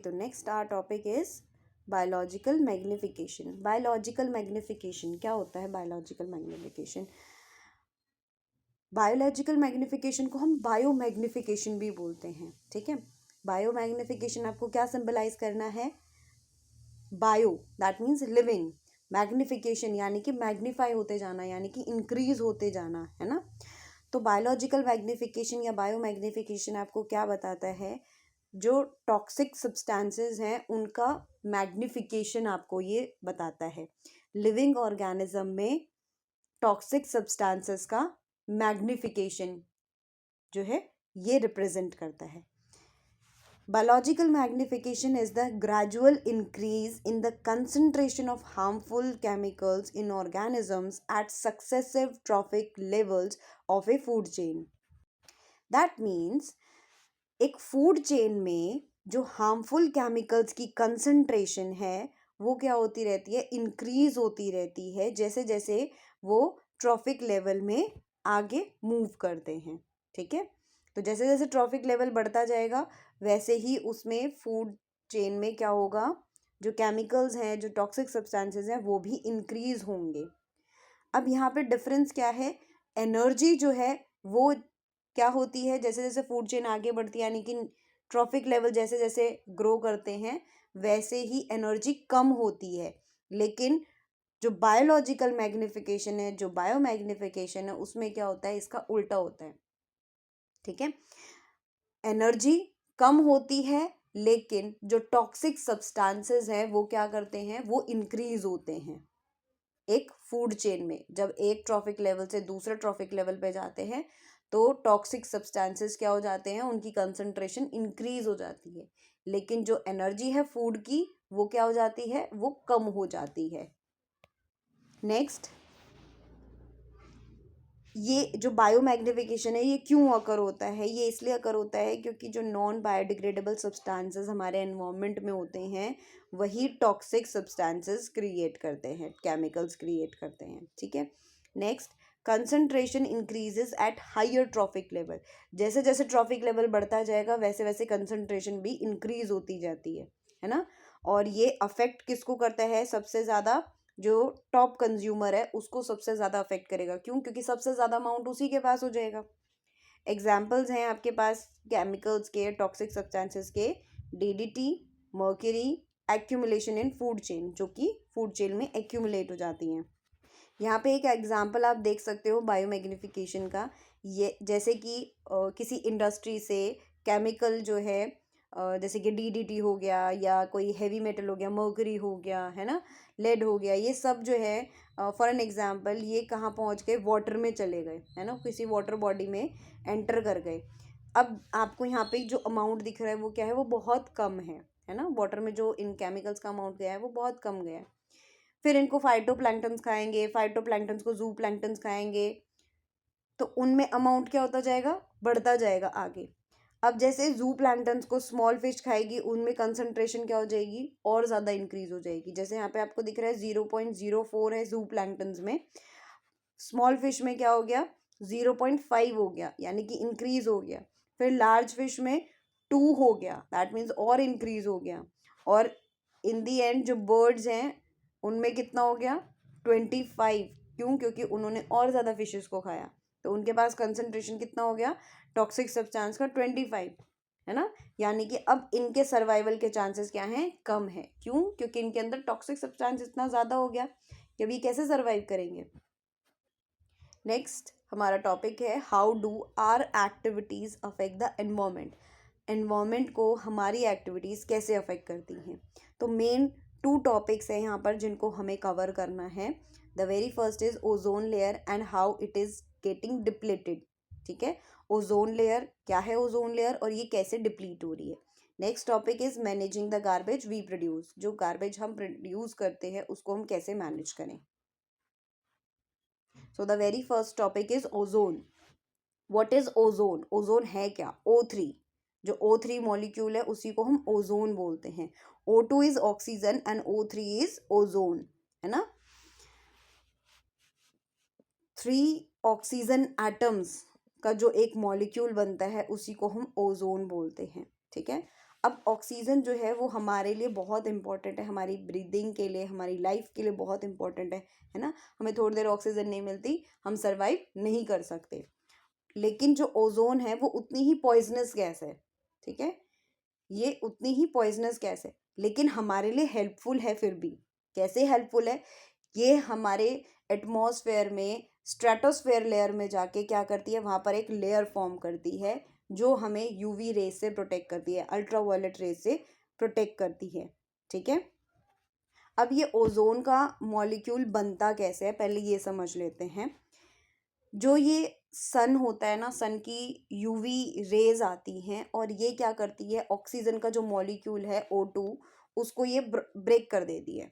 तो next our topic is biological magnification. Biological magnification क्या होता है? बायोलॉजिकल मैग्निफिकेशन को हम बायो मैग्निफिकेशन भी बोलते हैं। ठीक है, बायो मैग्निफिकेशन आपको क्या सिंबलाइज करना है? Bio that means living, magnification यानी कि मैग्नीफाई होते जाना, यानी कि इंक्रीज होते जाना, है ना। तो बायोलॉजिकल मैग्निफिकेशन या बायो मैग्निफिकेशन आपको क्या बताता है? जो टॉक्सिक सब्सटेंसेस हैं उनका मैग्निफिकेशन आपको ये बताता है। लिविंग ऑर्गेनिज्म में टॉक्सिक सब्सटेंसेस का मैग्निफिकेशन जो है ये रिप्रेजेंट करता है। Biological magnification is the gradual increase in the concentration of harmful chemicals in organisms at successive trophic levels of a food chain. That means एक फूड चेन में जो हार्मफुल केमिकल्स की कंसंट्रेशन है वो क्या होती रहती है? इंक्रीज होती रहती है जैसे जैसे वो ट्रॉफिक लेवल में आगे मूव करते हैं। ठीक है, तो जैसे जैसे ट्रॉफिक लेवल बढ़ता जाएगा वैसे ही उसमें फूड चेन में क्या होगा? जो केमिकल्स हैं, जो टॉक्सिक सब्सटेंसेस हैं वो भी इंक्रीज होंगे। अब यहाँ पे डिफरेंस क्या है? एनर्जी जो है वो क्या होती है? जैसे जैसे फूड चेन आगे बढ़ती है यानी कि ट्रॉफिक लेवल जैसे जैसे ग्रो करते हैं वैसे ही एनर्जी कम होती है। लेकिन जो बायोलॉजिकल मैग्निफिकेशन है, जो बायो मैग्निफिकेशन है, उसमें क्या होता है? इसका उल्टा होता है। ठीक है, एनर्जी कम होती है लेकिन जो टॉक्सिक सब्सटेंसेस हैं वो क्या करते हैं? वो इंक्रीज होते हैं। एक फूड चेन में जब एक ट्रॉफिक लेवल से दूसरे ट्रॉफिक लेवल पे जाते हैं तो टॉक्सिक सब्सटेंसेस क्या हो जाते हैं? उनकी कंसंट्रेशन इंक्रीज हो जाती है, लेकिन जो एनर्जी है फूड की वो क्या हो जाती है? वो कम हो जाती है। नेक्स्ट, ये जो बायोमैग्निफिकेशन है ये क्यों अकर होता है? ये इसलिए अकर होता है क्योंकि जो नॉन बायोडिग्रेडेबल सब्सटेंसेस हमारे एनवायरनमेंट में होते हैं वही टॉक्सिक सब्सटेंसेस क्रिएट करते हैं, केमिकल्स क्रिएट करते हैं। ठीक है, next, concentration increases at higher trophic level. जैसे जैसे ट्रॉफिक लेवल बढ़ता जाएगा वैसे वैसे कंसंट्रेशन भी इंक्रीज होती जाती है ना। और ये अफेक्ट किसको करता है? सबसे ज़्यादा जो टॉप कंज्यूमर है उसको सबसे ज़्यादा अफेक्ट करेगा। क्यों? क्योंकि सबसे ज़्यादा अमाउंट उसी के पास हो जाएगा। एग्जाम्पल्स हैं आपके पास केमिकल्स के, टॉक्सिक सब्सटेंसेस के: डीडीटी, मर्क्यूरी, एक्यूमुलेशन इन फूड चेन, जो कि फूड चेन में एक्यूमुलेट हो जाती हैं। यहाँ पे एक एग्जाम्पल आप देख सकते हो बायोमैग्निफिकेशन का। ये जैसे कि किसी इंडस्ट्री से केमिकल जो है जैसे कि डीडीटी हो गया या कोई हैवी मेटल हो गया, मर्करी हो गया, है ना, लेड हो गया, ये सब जो है फॉर एन एग्जांपल ये कहाँ पहुँच गए? वाटर में चले गए, है ना, किसी वाटर बॉडी में एंटर कर गए। अब आपको यहाँ पे जो अमाउंट दिख रहा है वो क्या है? वो बहुत कम है ना। वाटर में जो इन केमिकल्स का अमाउंट गया है वो बहुत कम गया है। फिर इनको फाइटोप्लैंक्टन्स खाएंगे, फाइटोप्लैंक्टन्स को जू प्लैंक्टन्स खाएंगे, तो उनमें अमाउंट क्या होता जाएगा? बढ़ता जाएगा आगे। अब जैसे जू प्लैंक्टन्स को स्मॉल फिश खाएगी उनमें कंसंट्रेशन क्या हो जाएगी? और ज़्यादा इंक्रीज हो जाएगी। जैसे यहाँ पे आपको दिख रहा है 0.04 है जू प्लैंक्टन्स में, स्मॉल फिश में क्या हो गया? 0.5 हो गया, यानी कि इंक्रीज हो गया। फिर लार्ज फिश में 2 हो गया, दैट मीन्स और इंक्रीज हो गया। और इन दी एंड जो बर्ड्स हैं उनमें कितना हो गया? 25। क्यों? क्योंकि उन्होंने और ज़्यादा फिशेस को खाया तो उनके पास कंसंट्रेशन कितना हो गया टॉक्सिक सब्सटेंस का? 25, है ना। यानी कि अब इनके सर्वाइवल के चांसेस क्या हैं? कम है। क्यों? क्योंकि इनके अंदर टॉक्सिक सब्सटेंस इतना ज़्यादा हो गया कि अभी कैसे सर्वाइव करेंगे। नेक्स्ट हमारा टॉपिक है how do our activities affect the environment. Environment को हमारी एक्टिविटीज़ कैसे अफेक्ट करती हैं? तो मेन 2 टॉपिक्स हैं यहाँ पर जिनको हमें कवर करना है। The very first is ozone layer and how it is getting depleted. ठीक है, ओजोन लेयर क्या है? ओजोन लेयर और ये कैसे डिप्लीट हो रही है। Next topic is managing the garbage we produce. जो गार्बेज हम प्रोड्यूस करते हैं उसको हम कैसे मैनेज करें। So the very first topic is ozone. What is ozone? Ozone है क्या? O3, जो O3 मॉलिक्यूल है उसी को हम ओजोन बोलते हैं। O2 is oxygen and O3 is ozone, है ना। 3 ऑक्सीजन एटम्स का जो एक मॉलिक्यूल बनता है उसी को हम ओजोन बोलते हैं। ठीक है, अब ऑक्सीजन जो है वो हमारे लिए बहुत इंपॉर्टेंट है, हमारी ब्रीदिंग के लिए, हमारी लाइफ के लिए बहुत इंपॉर्टेंट है ना। हमें थोड़ी देर ऑक्सीजन नहीं मिलती, हम सरवाइव नहीं कर सकते। लेकिन जो ओजोन है वो उतनी ही पॉइजनस गैस है, ठीक है, ये उतनी ही पॉइजनस गैस है, लेकिन हमारे लिए हेल्पफुल है फिर भी। कैसे हेल्पफुल है? ये हमारे एटमॉस्फेयर में स्ट्रेटोस्फेयर लेयर में जाके क्या करती है, वहाँ पर एक लेयर फॉर्म करती है जो हमें यूवी रेज से प्रोटेक्ट करती है, अल्ट्रावायलेट रेज से प्रोटेक्ट करती है, ठीक है। अब ये ओजोन का मॉलिक्यूल बनता कैसे है, पहले ये समझ लेते हैं। जो ये सन होता है ना, सन की यूवी रेज आती हैं और ये क्या करती है, ऑक्सीजन का जो मॉलिक्यूल है O2 उसको ये ब्रेक कर देती है,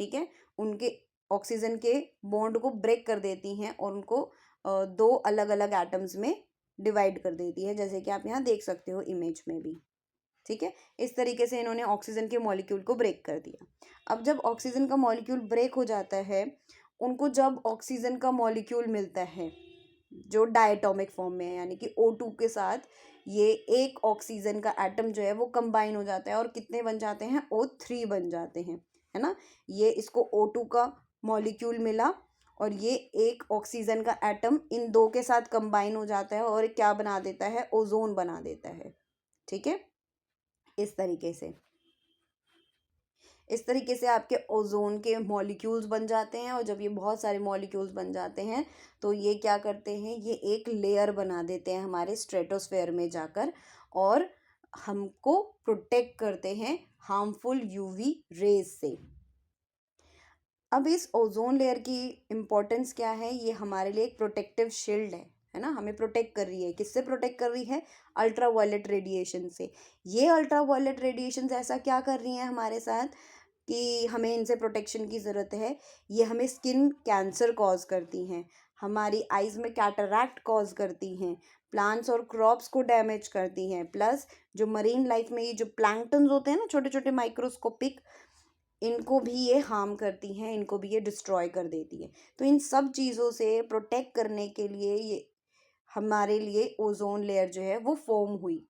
ठीक है। उनके ऑक्सीजन के बॉन्ड को ब्रेक कर देती हैं और उनको दो अलग अलग एटम्स में डिवाइड कर देती है, जैसे कि आप यहाँ देख सकते हो इमेज में भी, ठीक है। इस तरीके से इन्होंने ऑक्सीजन के मॉलिक्यूल को ब्रेक कर दिया। अब जब ऑक्सीजन का मॉलिक्यूल ब्रेक हो जाता है, उनको जब ऑक्सीजन का मॉलिक्यूल मिलता है जो डायटोमिक फॉर्म में है, यानी कि O2 के साथ ये एक ऑक्सीजन का एटम जो है वो कंबाइन हो जाता है और कितने बन जाते हैं, O3 बन जाते हैं, है ना। ये इसको O2 का मॉलिक्यूल मिला और ये एक ऑक्सीजन का एटम इन दो के साथ कंबाइन हो जाता है और क्या बना देता है, ओजोन बना देता है, ठीक है। इस तरीके से आपके ओजोन के मॉलिक्यूल्स बन जाते हैं और जब ये बहुत सारे मॉलिक्यूल्स बन जाते हैं तो ये क्या करते हैं, ये एक लेयर बना देते हैं हमारे स्ट्रेटोस्फेयर में जाकर और हमको प्रोटेक्ट करते हैं हार्मफुल यूवी रेज से। अब इस ओजोन लेयर की इम्पोर्टेंस क्या है, ये हमारे लिए एक प्रोटेक्टिव शील्ड है ना, हमें प्रोटेक्ट कर रही है। किससे प्रोटेक्ट कर रही है? अल्ट्रावायलेट रेडिएशन से। ये अल्ट्रावायलेट रेडिएशन ऐसा क्या कर रही हैं हमारे साथ कि हमें इनसे प्रोटेक्शन की ज़रूरत है। ये हमें स्किन कैंसर कॉज करती हैं, हमारी आइज़ में कैटरैक्ट कॉज करती हैं, प्लांट्स और क्रॉप्स को डैमेज करती हैं, प्लस जो मरीन लाइफ में ये जो प्लैंक्टन्स होते हैं ना, छोटे छोटे माइक्रोस्कोपिक, इनको भी ये हार्म करती हैं, इनको भी ये डिस्ट्रॉय कर देती है। तो इन सब चीज़ों से प्रोटेक्ट करने के लिए ये हमारे लिए ओजोन लेयर जो है वो फॉर्म हुई,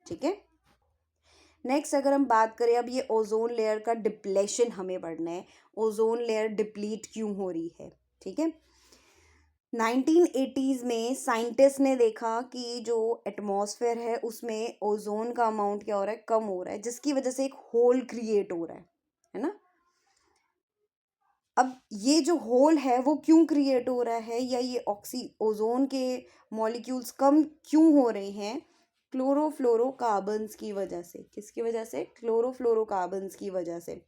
ठीक है। नेक्स्ट अगर हम बात करें, अब ये ओजोन लेयर का डिप्लेशन हमें पढ़ना है, ओजोन लेयर डिप्लीट क्यों हो रही है, ठीक है। 1980s में साइंटिस्ट ने देखा कि जो एटमॉस्फेयर है उसमें ओजोन का अमाउंट क्या हो रहा है, कम हो रहा है, जिसकी वजह से एक होल क्रिएट हो रहा है ना। अब ये जो होल है वो क्यों क्रिएट हो रहा है, या ये ओजोन के मॉलिक्यूल्स कम क्यों हो रहे हैं? क्लोरोफ्लोरोकार्बन्स की वजह से। किसकी वजह से? क्लोरोफ्लोरोकार्बन्स की वजह से।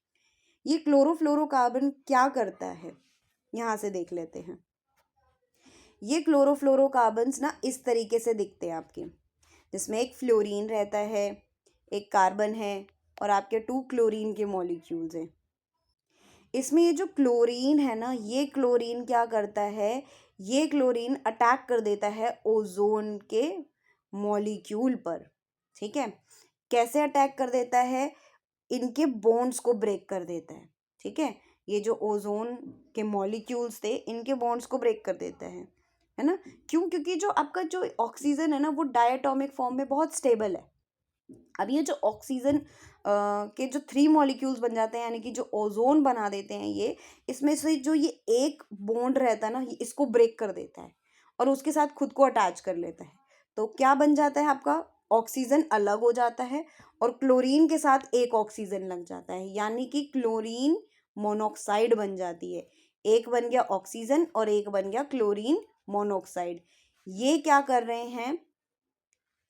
ये क्लोरोफ्लोरोकार्बन क्या करता है, यहाँ से देख लेते हैं। ये क्लोरोफ्लोरोकार्बन्स ना इस तरीके से दिखते हैं आपके, जिसमें एक फ्लोरीन रहता है, एक कार्बन है और आपके 2 क्लोरीन के मॉलिक्यूल्स हैं। इसमें ये जो क्लोरीन है ना, ये क्लोरीन क्या करता है, ये क्लोरीन अटैक कर देता है ओजोन के मॉलिक्यूल पर, ठीक है। कैसे अटैक कर देता है? इनके बॉन्ड्स को ब्रेक कर देता है, ठीक है। ये जो ओजोन के मॉलिक्यूल्स थे इनके बॉन्ड्स को ब्रेक कर देता है ना। क्यों? क्योंकि जो आपका जो ऑक्सीजन है ना वो डायटोमिक फॉर्म में बहुत स्टेबल है। अब ये जो ऑक्सीजन के जो 3 मॉलिक्यूल्स बन जाते हैं, यानी कि जो ओजोन बना देते हैं, ये इसमें से जो ये एक बॉन्ड रहता है ना, ये इसको ब्रेक कर देता है और उसके साथ खुद को अटैच कर लेता है। तो क्या बन जाता है आपका? ऑक्सीजन अलग हो जाता है और क्लोरीन के साथ एक ऑक्सीजन लग जाता है, यानी कि क्लोरीन मोनोक्साइड बन जाती है। एक बन गया ऑक्सीजन और एक बन गया क्लोरीन मोनोक्साइड। ये क्या कर रहे हैं,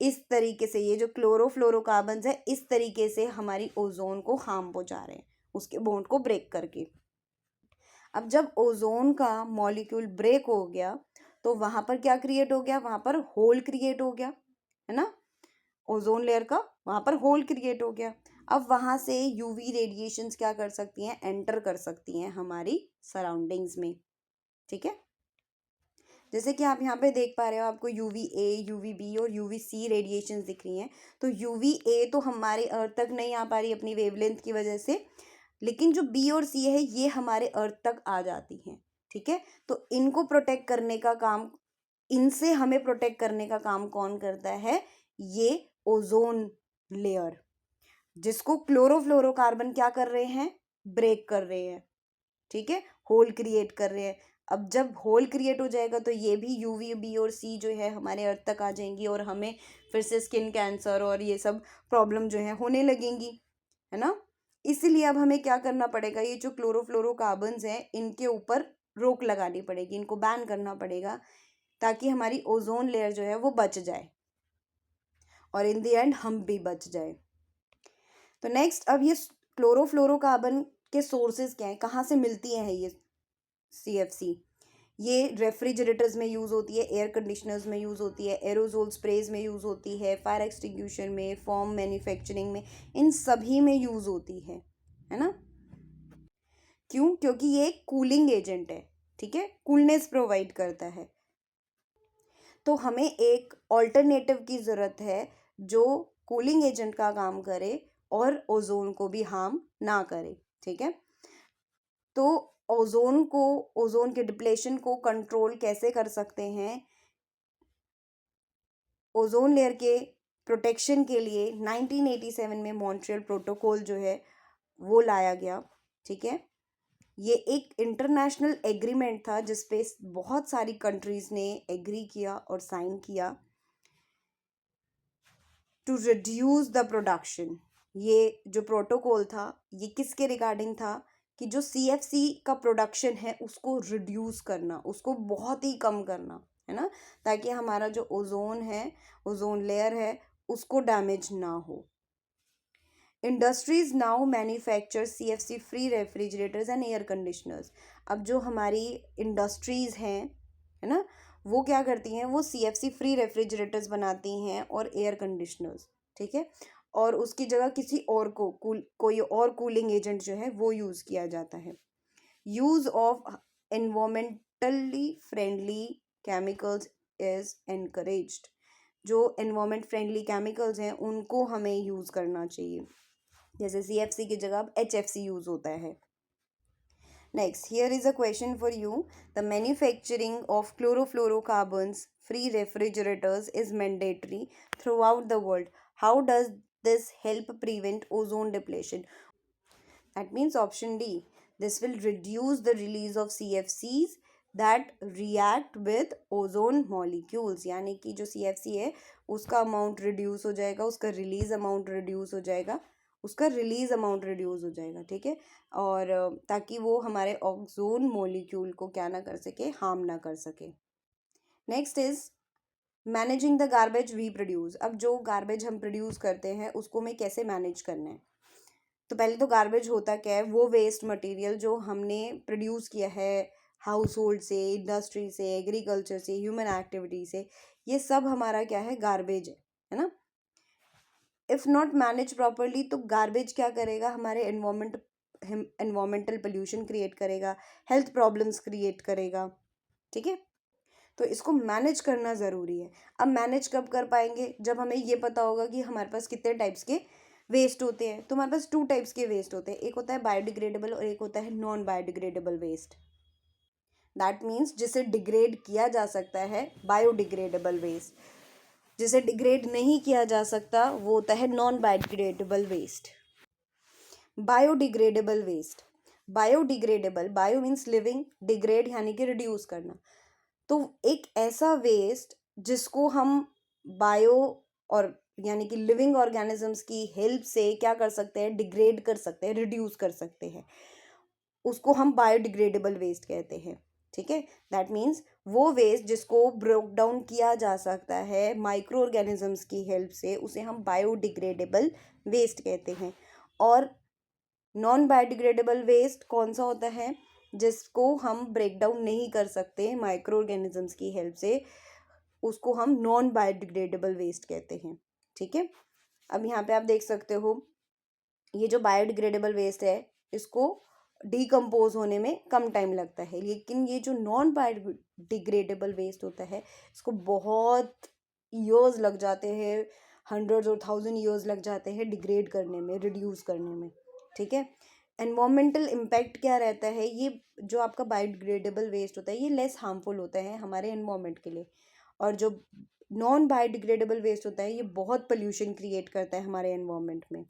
इस तरीके से ये जो क्लोरोफ्लोरोकार्बन्स है इस तरीके से हमारी ओजोन को हार्म पहुंचा रहे हैं, उसके बॉन्ड को ब्रेक करके। अब जब ओजोन का मॉलिक्यूल ब्रेक हो गया तो वहां पर क्या क्रिएट हो गया, वहां पर होल क्रिएट हो गया, है ना। ओजोन लेयर का वहां पर होल क्रिएट हो गया। अब वहां से यूवी रेडिएशंस क्या कर सकती हैं, एंटर कर सकती हैं हमारी सराउंडिंग्स में, ठीक है। जैसे कि आप यहाँ पे देख पा रहे हो, आपको UVA, UVB और UVC रेडिएशंस दिख रही हैं। तो UVA तो हमारे अर्थ तक नहीं आ पा रही अपनी वेवलेंथ की वजह से, लेकिन जो B और C है ये हमारे अर्थ तक आ जाती हैं, ठीक है। तो इनको प्रोटेक्ट करने का काम, इनसे हमें प्रोटेक्ट करने का काम कौन करता है? ये ओजोन लेयर, जिसको क्लोरोफ्लोरोकार्बन क्या कर रहे हैं, ब्रेक कर रहे हैं, ठीक है, होल क्रिएट कर रहे हैं। अब जब होल क्रिएट हो जाएगा तो ये भी यूवी बी और सी जो है हमारे अर्थ तक आ जाएंगी और हमें फिर से स्किन कैंसर और ये सब प्रॉब्लम जो है होने लगेंगी, है ना। इसीलिए अब हमें क्या करना पड़ेगा, ये जो क्लोरोफ्लोरोकार्बन्स हैं इनके ऊपर रोक लगानी पड़ेगी, इनको बैन करना पड़ेगा, ताकि हमारी ओजोन लेयर जो है वो बच जाए और इन द एंड हम भी बच जाए। तो नेक्स्ट, अब ये क्लोरोफ्लोरोकार्बन के सोर्सेज क्या हैं, कहाँ से मिलती हैं ये CFC। ये रेफ्रिजरेटर्स में यूज़ होती है, एयर कंडीशनर्स में यूज़ होती है, एरोजोल स्प्रेज में यूज़ होती है, फायर एक्सटिंग्विशर में, फॉर्म मैन्युफैक्चरिंग में, इन सभी में यूज़ होती है ना। क्यों? क्योंकि ये एक कूलिंग एजेंट है, ठीक है, कूलनेस प्रोवाइड करता है। तो हमें एक ऑल्टरनेटिव की ज़रूरत है जो कूलिंग एजेंट का काम करे और ओजोन को भी हार्म ना करे, ठीक है। तो ओजोन के डिप्लेशन को कंट्रोल कैसे कर सकते हैं, ओजोन लेयर के प्रोटेक्शन के लिए 1987 में मॉन्ट्रियल प्रोटोकॉल जो है वो लाया गया, ठीक है। ये एक इंटरनेशनल एग्रीमेंट था जिसपे बहुत सारी कंट्रीज ने एग्री किया और साइन किया टू रिड्यूस द प्रोडक्शन। ये जो प्रोटोकॉल था ये किसके रिगार्डिंग था, कि जो CFC का प्रोडक्शन है उसको रिड्यूस करना, उसको बहुत ही कम करना, है ना, ताकि हमारा जो ओजोन है, ओजोन लेयर है, उसको डैमेज ना हो। Industries now manufacture CFC free refrigerators and air conditioners. अब जो हमारी इंडस्ट्रीज हैं, है ना, वो क्या करती हैं, वो CFC फ्री रेफ्रिजरेटर्स बनाती हैं और एयर कंडीशनर्स, ठीक है, और उसकी जगह किसी और को कोई और कूलिंग एजेंट जो है वो यूज़ किया जाता है। Use of environmentally friendly chemicals is encouraged. जो एनवायरमेंट फ्रेंडली केमिकल्स हैं उनको हमें यूज़ करना चाहिए, जैसे CFC की जगह अब HFC यूज़ होता है। Next, here is a question for you. The manufacturing of chlorofluorocarbons free refrigerators is mandatory throughout the world. How does this help prevent ozone depletion? That means option D. This will reduce the release of CFCs that react with ozone molecules. यानी कि जो CFC है उसका amount reduce हो जाएगा, उसका release amount reduce हो जाएगा, ठीक है, और ताकि वो हमारे ओजोन मॉलिक्यूल को क्या ना कर सके, हार्म ना कर सके। Next is managing the garbage we produce. अब जो गार्बेज हम प्रोड्यूस करते हैं उसको हमें कैसे मैनेज करना है। तो पहले तो गार्बेज होता क्या है, वो वेस्ट मटेरियल जो हमने प्रोड्यूस किया है हाउस होल्ड से, इंडस्ट्री से, एग्रीकल्चर से, ह्यूमन एक्टिविटी से, ये सब हमारा क्या है, गार्बेज है ना। इफ़ नॉट मैनेज प्रॉपरली तो गार्बेज क्या करेगा, हमारे एनवायरमेंटल पोल्यूशन क्रिएट करेगा, हेल्थ प्रॉब्लम्स क्रिएट करेगा, ठीक है। तो इसको मैनेज करना ज़रूरी है। अब मैनेज कब कर पाएंगे, जब हमें ये पता होगा कि हमारे पास कितने टाइप्स के वेस्ट होते हैं। तो हमारे पास 2 टाइप्स के वेस्ट होते हैं, एक होता है बायोडिग्रेडेबल और एक होता है non biodegradable waste. That means जिसे डिग्रेड किया जा सकता है बायोडिग्रेडेबल वेस्ट, जिसे डिग्रेड नहीं किया जा सकता वो होता है non biodegradable waste. Biodegradable waste, biodegradable, bio means living, degrade यानी कि रिड्यूस करना। तो एक ऐसा वेस्ट जिसको हम बायो और यानी कि लिविंग ऑर्गेनिजम्स की हेल्प से क्या कर सकते हैं, डिग्रेड कर सकते हैं, रिड्यूस कर सकते हैं, उसको हम बायोडिग्रेडेबल वेस्ट कहते हैं, ठीक है। दैट मीन्स वो वेस्ट जिसको ब्रोक डाउन किया जा सकता है माइक्रो ऑर्गेनिजम्स की हेल्प से, उसे हम बायोडिग्रेडेबल वेस्ट कहते हैं। और नॉन बायोडिग्रेडेबल वेस्ट कौन सा होता है, जिसको हम ब्रेक डाउन नहीं कर सकते माइक्रो ऑर्गेनिजम्स की हेल्प से, उसको हम नॉन बायोडिग्रेडेबल वेस्ट कहते हैं, ठीक है। अब यहाँ पे आप देख सकते हो ये जो बायोडिग्रेडेबल वेस्ट है इसको डिकम्पोज होने में कम टाइम लगता है, लेकिन ये जो नॉन बायोडिग्रेडेबल वेस्ट होता है इसको बहुत ईयर्स लग जाते हैं, हंड्रेड्स और थाउजेंड ईयर्स लग जाते हैं डिग्रेड करने में, रिड्यूस करने में, ठीक है। एनवायरमेंटल इम्पैक्ट क्या रहता है, ये जो आपका बायोडिग्रेडेबल वेस्ट होता है ये लेस हार्मफुल होता है हमारे एनवायरमेंट के लिए, और जो नॉन बायोडिग्रेडेबल वेस्ट होता है ये बहुत पोल्यूशन क्रिएट करता है हमारे एनवायरमेंट में।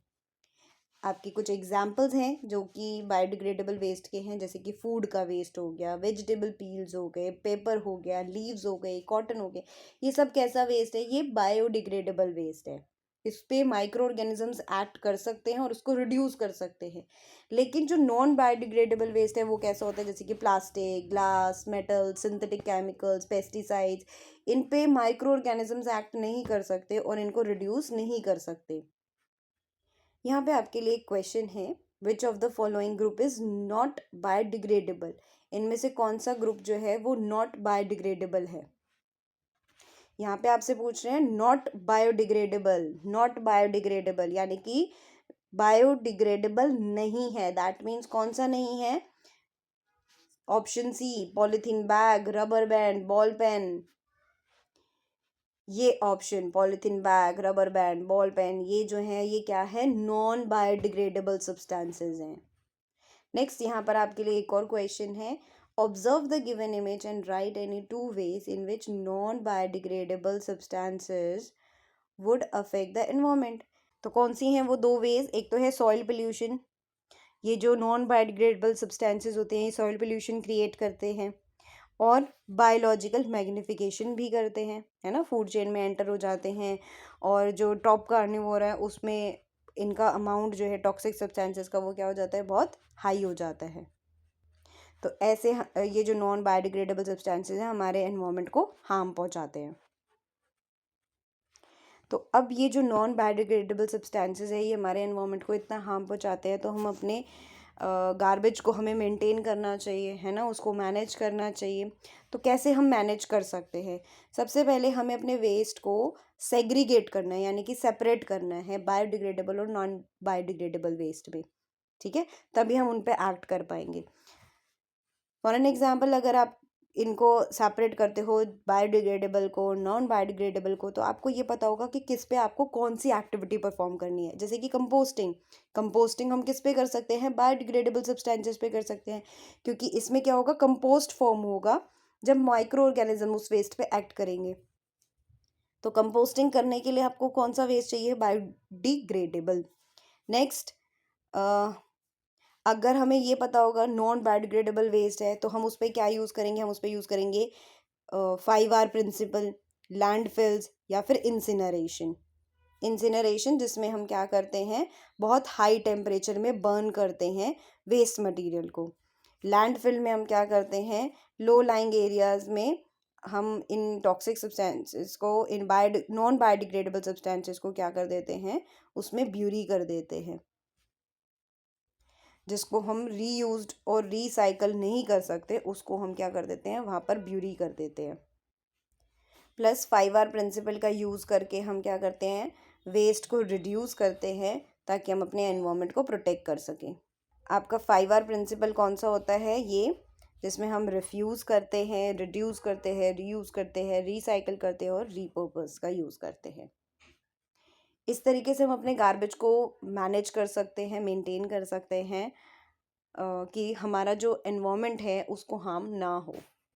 आपकी कुछ एग्जाम्पल्स हैं जो कि बायोडिग्रेडेबल वेस्ट के हैं, जैसे कि फूड का वेस्ट हो गया, वेजिटेबल पील्स हो गए, पेपर हो गया, लीव्स हो गए, कॉटन हो गए। ये सब कैसा वेस्ट है? ये बायोडिग्रेडेबल वेस्ट है। इस पे माइक्रो ऑर्गेनिजम्स एक्ट कर सकते हैं और उसको रिड्यूस कर सकते हैं। लेकिन जो नॉन बायोडिग्रेडेबल वेस्ट है वो कैसा होता है? जैसे कि plastic, glass, metal, synthetic chemicals, pesticides, इन पे माइक्रो ऑर्गेनिजम्स एक्ट नहीं कर सकते और इनको रिड्यूस नहीं कर सकते। यहाँ पे आपके लिए एक क्वेश्चन है, which of the following group is not biodegradable? इनमें से कौन सा ग्रुप जो है वो नॉट बायोडिग्रेडेबल है? यहाँ पे आपसे पूछ रहे हैं नॉट बायोडिग्रेडेबल, नॉट बायोडिग्रेडेबल यानी कि बायोडिग्रेडेबल नहीं है। दैट मीन्स कौन सा नहीं है? Option C, polythene bag, rubber band, ball pen. ये option polythene bag, rubber band, ball pen, ये जो है ये क्या है? नॉन बायोडिग्रेडेबल सब्सटेंसेज हैं। नेक्स्ट यहाँ पर आपके लिए एक और क्वेश्चन है, observe the given image and write any two ways in which non biodegradable substances would affect the environment. तो कौन सी हैं वो दो वेज? एक तो है सॉइल पोल्यूशन, ये जो नॉन बायोडिग्रेडेबल सब्सटेंसेज होते हैं सॉइल पोल्यूशन क्रिएट करते हैं, और बायोलॉजिकल मैग्निफिकेशन भी करते हैं, है ना, फूड चेन में एंटर हो जाते हैं और जो टॉप कार्निवोर है उसमें इनका अमाउंट जो है टॉक्सिक सब्सटेंसेस का वो क्या हो जाता है? बहुत हाई हो जाता है। तो ऐसे ये जो नॉन बायोडिग्रेडेबल सब्सटेंसेस हैं हमारे एनवायरनमेंट को हार्म पहुंचाते हैं। तो अब ये जो नॉन बायोडिग्रेडेबल सब्सटेंसेस है ये हमारे एनवायरनमेंट को इतना हार्म पहुंचाते हैं, तो हम अपने गार्बेज को हमें मेंटेन करना चाहिए, है ना, उसको मैनेज करना चाहिए। तो कैसे हम मैनेज कर सकते हैं? सबसे पहले हमें अपने वेस्ट को सेग्रीगेट करना है, यानी कि सेपरेट करना है बायोडिग्रेडेबल और नॉन बायोडिग्रेडेबल वेस्ट में, ठीक है, तभी हम उन पे एक्ट कर पाएंगे। फॉर एन एग्जाम्पल, अगर आप इनको सेपरेट करते हो बायोडिग्रेडेबल को नॉन बायोडिग्रेडेबल को, तो आपको ये पता होगा कि किस पे आपको कौन सी एक्टिविटी परफॉर्म करनी है। जैसे कि कंपोस्टिंग, कंपोस्टिंग हम किस पे कर सकते हैं? बायोडिग्रेडेबल सब्सटेंसेस पे कर सकते हैं, क्योंकि इसमें क्या होगा? कंपोस्ट फॉर्म होगा जब माइक्रो ऑर्गेनिज्म उस वेस्ट पे एक्ट करेंगे। तो कंपोस्टिंग करने के लिए आपको कौन सा वेस्ट चाहिए? बायोडिग्रेडेबल। नेक्स्ट, अगर हमें ये पता होगा नॉन बायोडिग्रेडेबल वेस्ट है तो हम उस पर क्या यूज़ करेंगे? हम उस पर यूज़ करेंगे 5R प्रिंसिपल, लैंडफिल्स या फिर इंसिनरेशन। इंसिनरेशन जिसमें हम क्या करते हैं? बहुत हाई टेम्परेचर में बर्न करते हैं वेस्ट मटेरियल को। लैंडफिल में हम क्या करते हैं? लो लाइंग एरियाज में हम इन टॉक्सिक सब्सटेंसेस को, इन नॉन बायोडिग्रेडेबल सब्सटेंसेस को क्या कर देते हैं? उसमें ब्यूरी कर देते हैं, जिसको हम रीयूज्ड और रीसाइकल नहीं कर सकते उसको हम क्या कर देते हैं? वहाँ पर ब्यूरी कर देते हैं। प्लस 5R प्रिंसिपल का यूज़ करके हम क्या करते हैं? वेस्ट को रिड्यूस करते हैं ताकि हम अपने एनवायरनमेंट को प्रोटेक्ट कर सकें। आपका 5R प्रिंसिपल कौन सा होता है? ये जिसमें हम रिफ्यूज़ करते हैं, रिड्यूस करते हैं, रीयूज़ करते हैं, रीसाइकिल करते हैं और रीपर्पस का यूज़ करते हैं। इस तरीके से हम अपने गार्बेज को मैनेज कर सकते हैं, मेंटेन कर सकते हैं कि हमारा जो एनवायरनमेंट है उसको हार्म ना हो।